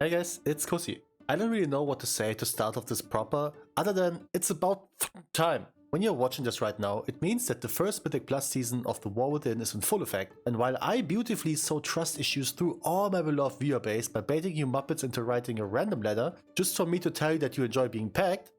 Hey guys, it's Kusi. I don't really know what to say to start off this proper, other than it's about time. When you're watching this right now, it means that the first Mythic Plus season of the War Within is in full effect, and while I beautifully sow trust issues through all my beloved viewer base by baiting you muppets into writing a random letter just for me to tell you that you enjoy being packed,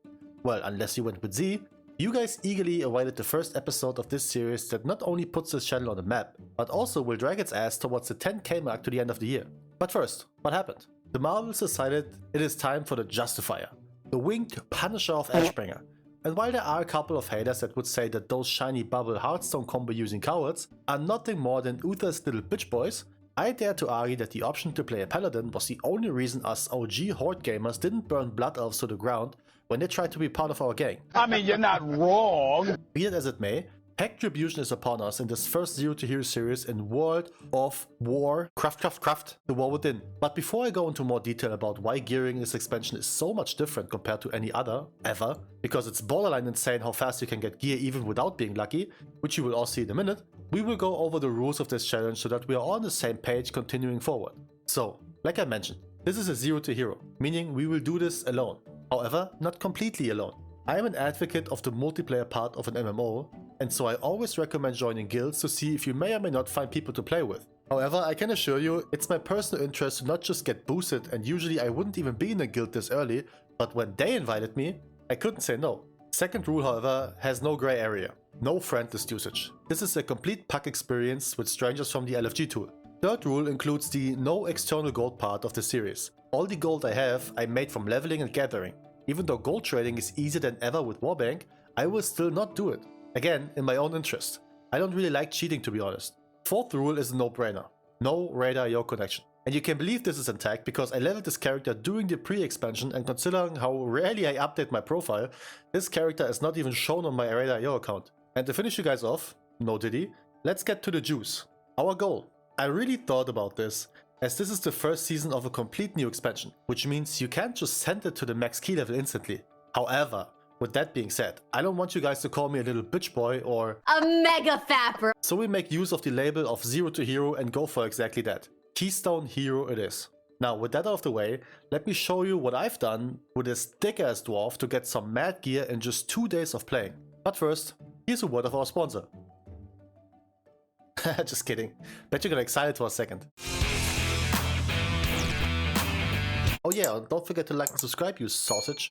well, unless you went with Z, you guys eagerly awaited the first episode of this series that not only puts this channel on the map, but also will drag its ass towards the 10k mark to the end of the year. But first, what happened? The Marvels decided it is time for the Justifier, the winged Punisher of Ashbringer. And while there are a couple of haters that would say that those shiny bubble Hearthstone combo using cowards are nothing more than Uther's little bitch boys, I dare to argue that the option to play a Paladin was the only reason us OG Horde gamers didn't burn Blood Elves to the ground when they tried to be part of our gang. I mean, you're not wrong. Be it as it may, Retribution is upon us in this first Zero to Hero series in World of War, the War Within. But before I go into more detail about why gearing this expansion is so much different compared to any other, ever, because it's borderline insane how fast you can get gear even without being lucky, which you will all see in a minute, we will go over the rules of this challenge so that we are all on the same page continuing forward. So, like I mentioned, this is a Zero to Hero, meaning we will do this alone. However, not completely alone. I am an advocate of the multiplayer part of an MMO, and so I always recommend joining guilds to see if you may or may not find people to play with. However, I can assure you, it's my personal interest to not just get boosted, and usually I wouldn't even be in a guild this early, but when they invited me, I couldn't say no. Second rule, however, has no grey area. No friend list usage. This is a complete pack experience with strangers from the iLvL tool. Third rule includes the no external gold part of the series. All the gold I have, I made from leveling and gathering. Even though gold trading is easier than ever with Warbank, I will still not do it. Again, in my own interest. I don't really like cheating, to be honest. Fourth rule is a no-brainer. No radar youre connection. And you can believe this is intact because I leveled this character during the pre-expansion, and considering how rarely I update my profile, this character is not even shown on my radar youre account. And to finish you guys off, no diddy, let's get to the juice. Our goal. I really thought about this, as this is the first season of a complete new expansion, which means you can't just send it to the max key level instantly. However, with that being said, I don't want you guys to call me a little bitch boy or a mega fapper. So we make use of the label of Zero to Hero and go for exactly that. Keystone Hero it is. Now with that out of the way, let me show you what I've done with this thick ass dwarf to get some mad gear in just 2 days of playing. But first, here's a word of our sponsor. Just kidding. Bet you got excited for a second. Oh yeah, and don't forget to like and subscribe, you sausage.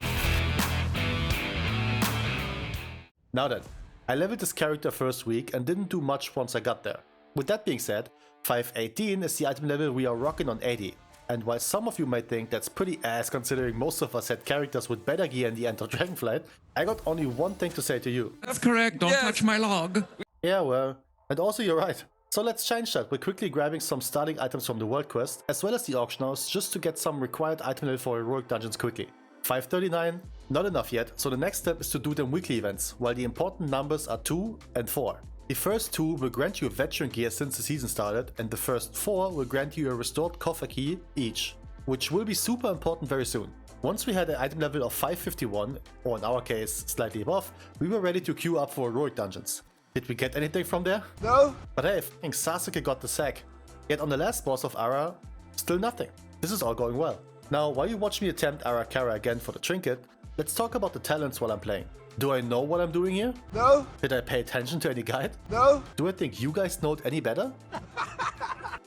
Now then, I leveled this character first week and didn't do much once I got there. With that being said, 518 is the item level we are rocking on 80. And while some of you might think that's pretty ass considering most of us had characters with better gear in the end of Dragonflight, I got only one thing to say to you. That's correct, don't touch my log. Yeah, well, and also you're right. So let's change that by quickly grabbing some starting items from the world quest, as well as the auction house, just to get some required item level for heroic dungeons quickly. 539, not enough yet, so the next step is to do them weekly events, while the important numbers are 2 and 4. The first 2 will grant you veteran gear since the season started, and the first 4 will grant you a restored coffer key each, which will be super important very soon. Once we had an item level of 551, or in our case slightly above, we were ready to queue up for heroic dungeons. Did we get anything from there? No. But hey, f***ing Sasuke got the sack. Yet on the last boss of Ara, still nothing. This is all going well. Now, while you watch me attempt Arakara again for the trinket, let's talk about the talents while I'm playing. Do I know what I'm doing here? No. Did I pay attention to any guide? No. Do I think you guys know it any better?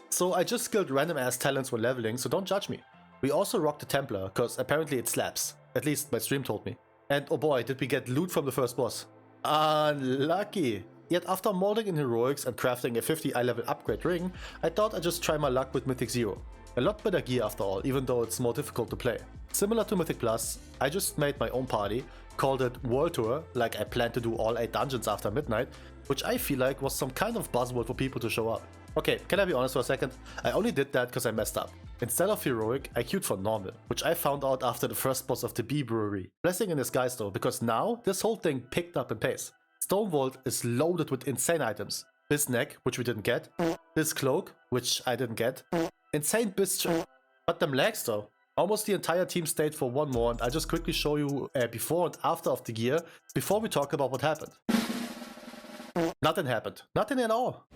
So I just skilled random ass talents while leveling, so don't judge me. We also rocked the Templar, cause apparently it slaps. At least my stream told me. And oh boy, did we get loot from the first boss. Unlucky. Yet after molding in heroics and crafting a 50 eye level upgrade ring, I thought I'd just try my luck with Mythic Zero. A lot better gear after all, even though it's more difficult to play. Similar to Mythic Plus, I just made my own party, called it World Tour, like I planned to do all 8 dungeons after midnight, which I feel like was some kind of buzzword for people to show up. Okay, can I be honest for a second? I only did that because I messed up. Instead of heroic, I queued for normal, which I found out after the first boss of the Bee Brewery. Blessing in disguise though, because now this whole thing picked up in pace. Stone Vault is loaded with insane items. This neck, which we didn't get. This cloak, which I didn't get. Insane but them legs though. Almost the entire team stayed for one more, and I'll just quickly show you before and after of the gear, before we talk about what happened. Nothing happened. Nothing at all.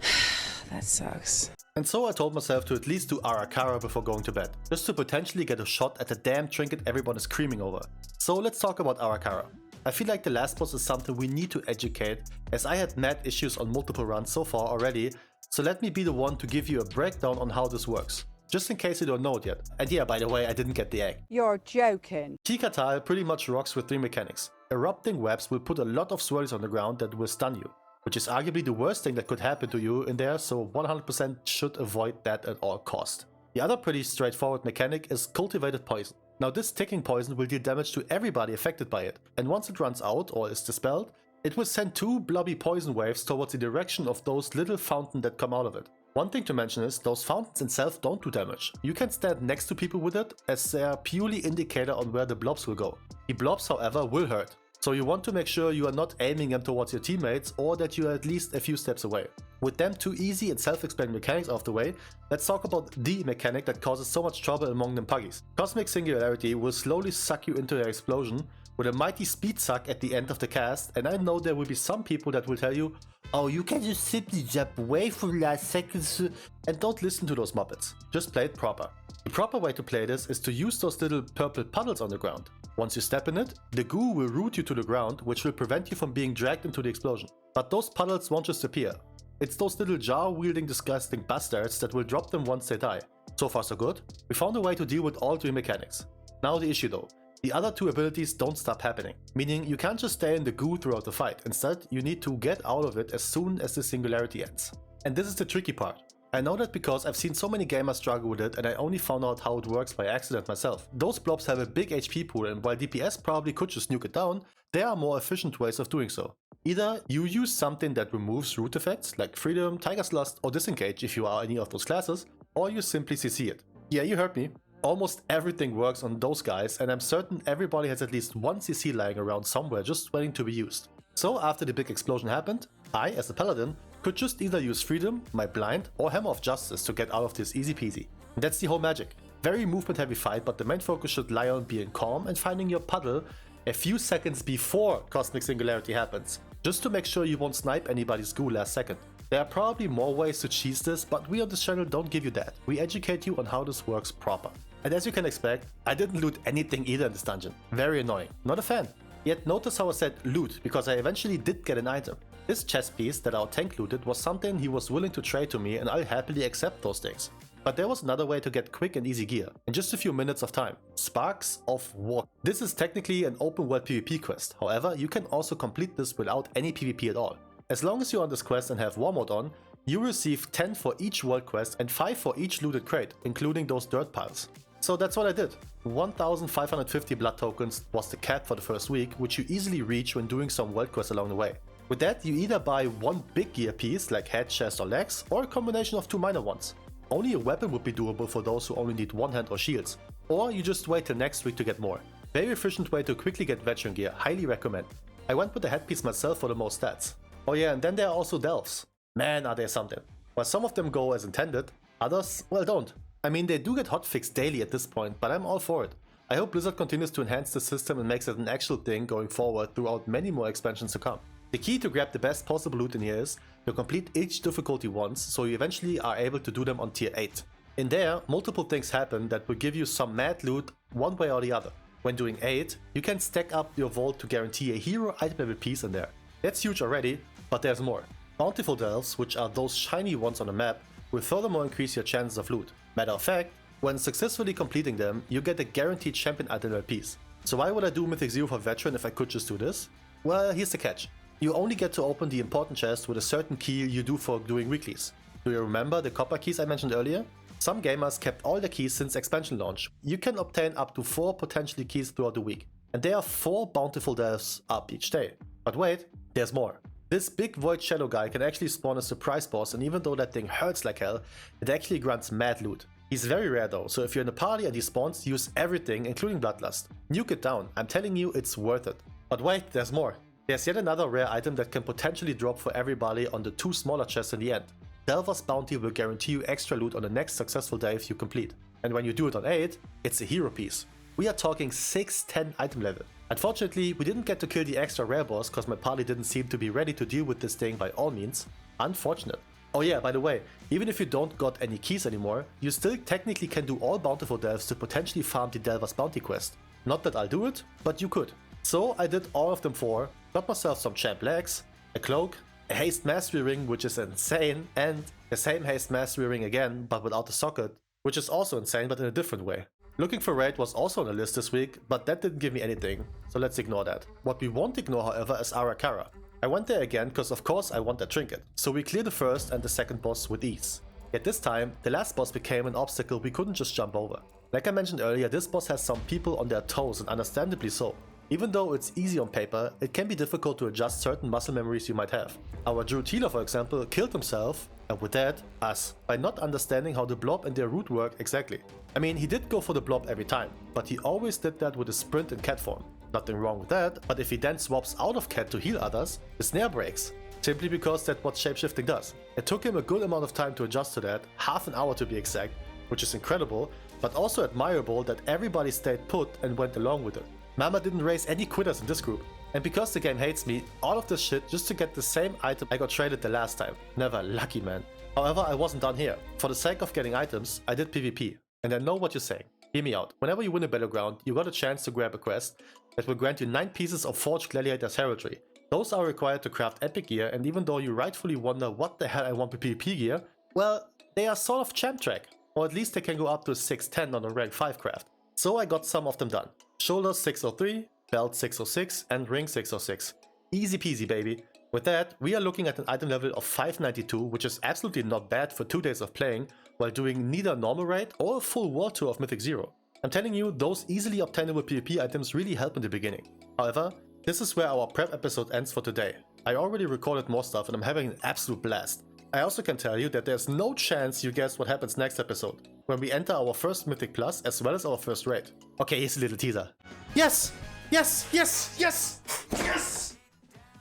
that sucks. And so I told myself to at least do Arakara before going to bed, just to potentially get a shot at the damn trinket everyone is screaming over. So let's talk about Arakara. I feel like the last boss is something we need to educate, as I had mad issues on multiple runs so far already, so let me be the one to give you a breakdown on how this works. Just in case you don't know it yet. And yeah, by the way, I didn't get the egg. You're joking. Tikatal pretty much rocks with 3 mechanics. Erupting webs will put a lot of swirlies on the ground that will stun you, which is arguably the worst thing that could happen to you in there, so 100% should avoid that at all cost. The other pretty straightforward mechanic is cultivated poison. Now this ticking poison will deal damage to everybody affected by it, and once it runs out or is dispelled, it will send 2 blobby poison waves towards the direction of those little fountains that come out of it. One thing to mention is, those fountains itself don't do damage. You can stand next to people with it, as they are purely indicator on where the blobs will go. The blobs, however, will hurt, so you want to make sure you are not aiming them towards your teammates, or that you are at least a few steps away. With them 2 easy and self-explaining mechanics out of the way, let's talk about the mechanic that causes so much trouble among them puggies. Cosmic Singularity will slowly suck you into their explosion, with a mighty speed suck at the end of the cast, and I know there will be some people that will tell you, oh, you can just simply jump away for the last seconds, and don't listen to those muppets. Just play it proper. The proper way to play this is to use those little purple puddles on the ground. Once you step in it, the goo will root you to the ground, which will prevent you from being dragged into the explosion. But those puddles won't just appear. It's those little jar-wielding disgusting bastards that will drop them once they die. So far so good. We found a way to deal with all 3 mechanics. Now the issue though. The other 2 abilities don't stop happening, meaning you can't just stay in the goo throughout the fight. Instead, you need to get out of it as soon as the singularity ends. And this is the tricky part. I know that because I've seen so many gamers struggle with it, and I only found out how it works by accident myself. Those blobs have a big HP pool, and while DPS probably could just nuke it down, there are more efficient ways of doing so. Either you use something that removes root effects like Freedom, Tiger's Lust or Disengage if you are any of those classes, or you simply CC it. Yeah, you heard me. Almost everything works on those guys, and I'm certain everybody has at least 1 CC lying around somewhere just waiting to be used. So after the big explosion happened, I, as a Paladin, could just either use Freedom, my Blind, or Hammer of Justice to get out of this easy peasy. And that's the whole magic. Very movement heavy fight, but the main focus should lie on being calm and finding your puddle a few seconds before Cosmic Singularity happens, just to make sure you won't snipe anybody's goo last second. There are probably more ways to cheese this, but we on this channel don't give you that. We educate you on how this works proper. And as you can expect, I didn't loot anything either in this dungeon. Very annoying. Not a fan. Yet notice how I said loot, because I eventually did get an item. This chest piece that our tank looted was something he was willing to trade to me, and I'll happily accept those things. But there was another way to get quick and easy gear, in just a few minutes of time. Sparks of War. This is technically an open world PvP quest, however you can also complete this without any PvP at all. As long as you're on this quest and have War mode on, you receive 10 for each world quest and 5 for each looted crate, including those dirt piles. So that's what I did. 1550 blood tokens was the cap for the first week, which you easily reach when doing some world quests along the way. With that, you either buy 1 big gear piece like head, chest or legs, or a combination of 2 minor ones. Only a weapon would be doable for those who only need 1 hand or shields, or you just wait till next week to get more. Very efficient way to quickly get veteran gear, highly recommend. I went with the headpiece myself for the most stats. Oh yeah, and then there are also delves. Man, are they something. While some of them go as intended, others, well, don't. I mean, they do get hotfixed daily at this point, but I'm all for it. I hope Blizzard continues to enhance the system and makes it an actual thing going forward throughout many more expansions to come. The key to grab the best possible loot in here is to complete each difficulty once, so you eventually are able to do them on tier 8. In there, multiple things happen that will give you some mad loot one way or the other. When doing 8, you can stack up your vault to guarantee a hero item level piece in there. That's huge already, but there's more. Bountiful delves, which are those shiny ones on the map, will furthermore increase your chances of loot. Matter of fact, when successfully completing them, you get a guaranteed champion item level piece. So why would I do Mythic 0 for Veteran if I could just do this? Well, here's the catch. You only get to open the important chest with a certain key you do for doing weeklies. Do you remember the copper keys I mentioned earlier? Some gamers kept all the keys since expansion launch. You can obtain up to 4 potentially keys throughout the week. And there are 4 bountiful delves up each day. But wait, there's more. This big void shadow guy can actually spawn a surprise boss, and even though that thing hurts like hell, it actually grants mad loot. He's very rare though, so if you're in a party and he spawns, use everything including Bloodlust. Nuke it down, I'm telling you it's worth it. But wait, there's more. There's yet another rare item that can potentially drop for everybody on the 2 smaller chests in the end. Delver's Bounty will guarantee you extra loot on the next successful day if you complete. And when you do it on 8, it's a hero piece. We are talking 610 item level. Unfortunately, we didn't get to kill the extra rare boss cause my party didn't seem to be ready to deal with this thing by all means. Unfortunate. Oh yeah, by the way, even if you don't got any keys anymore, you still technically can do all bountiful delves to potentially farm the Delver's bounty quest. Not that I'll do it, but you could. So I did all of them for, got myself some champ legs, a cloak, a haste mastery ring which is insane, and the same haste mastery ring again but without the socket, which is also insane but in a different way. Looking for raid was also on the list this week, but that didn't give me anything, so let's ignore that. What we won't ignore however is Arakara. I went there again because of course I want that trinket, so we cleared the first and the second boss with ease. Yet this time, the last boss became an obstacle we couldn't just jump over. Like I mentioned earlier, this boss has some people on their toes and understandably so. Even though it's easy on paper, it can be difficult to adjust certain muscle memories you might have. Our druid healer for example killed himself, and with that, us, by not understanding how the blob and their root work exactly. I mean, he did go for the blob every time, but he always did that with a sprint in cat form. Nothing wrong with that, but if he then swaps out of cat to heal others, the snare breaks. Simply because that's what shapeshifting does. It took him a good amount of time to adjust to that, half an hour to be exact, which is incredible, but also admirable that everybody stayed put and went along with it. Mama didn't raise any quitters in this group. And because the game hates me, all of this shit just to get the same item I got traded the last time. Never lucky, man. However, I wasn't done here. For the sake of getting items, I did PvP. And I know what you're saying. Hear me out. Whenever you win a battleground, you got a chance to grab a quest that will grant you 9 pieces of Forged Gladiator's Heraldry. Those are required to craft epic gear, and even though you rightfully wonder what the hell I want with PvP gear, well, they are sort of champ track. Or at least they can go up to 610 on a rank 5 craft. So I got some of them done. Shoulders 603, belt 606 and ring 606. Easy peasy baby. With that, we are looking at an item level of 592, which is absolutely not bad for 2 days of playing, while doing neither normal raid or a full world tour of Mythic 0. I'm telling you, those easily obtainable PvP items really help in the beginning. However, this is where our prep episode ends for today. I already recorded more stuff and I'm having an absolute blast. I also can tell you that there's no chance you guess what happens next episode, when we enter our first Mythic Plus as well as our first raid. Okay, here's a little teaser. Yes! Yes! Yes! Yes! Yes!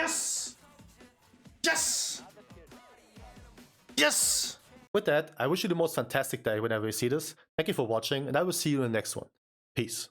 Yes! Yes! Yes! With that, I wish you the most fantastic day whenever you see this. Thank you for watching and I will see you in the next one. Peace.